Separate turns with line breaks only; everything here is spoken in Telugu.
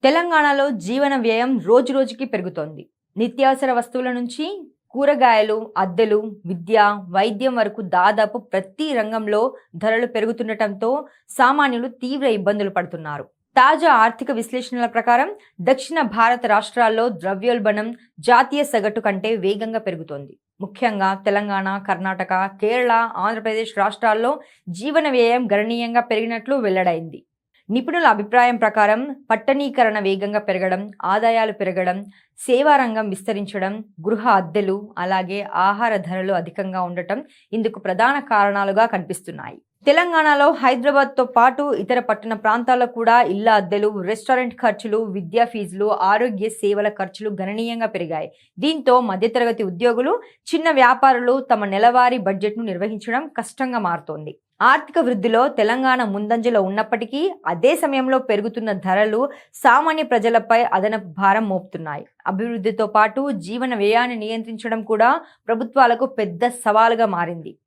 తెలంగాణలో జీవన వ్యయం రోజురోజుకి పెరుగుతోంది. నిత్యావసర వస్తువుల నుంచి కూరగాయలు, అద్దెలు, విద్య, వైద్యం వరకు దాదాపు ప్రతి రంగంలో ధరలు పెరుగుతుండటంతో సామాన్యులు తీవ్ర ఇబ్బందులు పడుతున్నారు. తాజా ఆర్థిక విశ్లేషణల ప్రకారం దక్షిణ భారత రాష్ట్రాల్లో ద్రవ్యోల్బణం జాతీయ సగటు కంటే వేగంగా పెరుగుతోంది. ముఖ్యంగా తెలంగాణ, కర్ణాటక, కేరళ, ఆంధ్రప్రదేశ్ రాష్ట్రాల్లో జీవన వ్యయం గణనీయంగా పెరిగినట్లు వెల్లడైంది. నిపుణుల అభిప్రాయం ప్రకారం పట్టణీకరణ వేగంగా పెరగడం, ఆదాయాలు పెరగడం, సేవా రంగం విస్తరించడం, గృహ అద్దెలు, అలాగే ఆహార ధరలు అధికంగా ఉండటం ఇందుకు ప్రధాన కారణాలుగా కనిపిస్తున్నాయి. తెలంగాణలో హైదరాబాద్తో పాటు ఇతర పట్టణ ప్రాంతాల్లో కూడా ఇళ్ల అద్దెలు, రెస్టారెంట్ ఖర్చులు, విద్యా ఫీజులు, ఆరోగ్య సేవల ఖర్చులు గణనీయంగా పెరిగాయి. దీంతో మధ్యతరగతి ఉద్యోగులు, చిన్న వ్యాపారులు తమ నెలవారీ బడ్జెట్ను నిర్వహించడం కష్టంగా మారుతోంది. ఆర్థిక వృద్ధిలో తెలంగాణ ముందంజలో ఉన్నప్పటికీ అదే సమయంలో పెరుగుతున్న ధరలు సామాన్య ప్రజలపై అదనపు భారం మోపుతున్నాయి. అభివృద్ధితో పాటు జీవన వ్యయాన్ని నియంత్రించడం కూడా ప్రభుత్వాలకు పెద్ద సవాలుగా మారింది.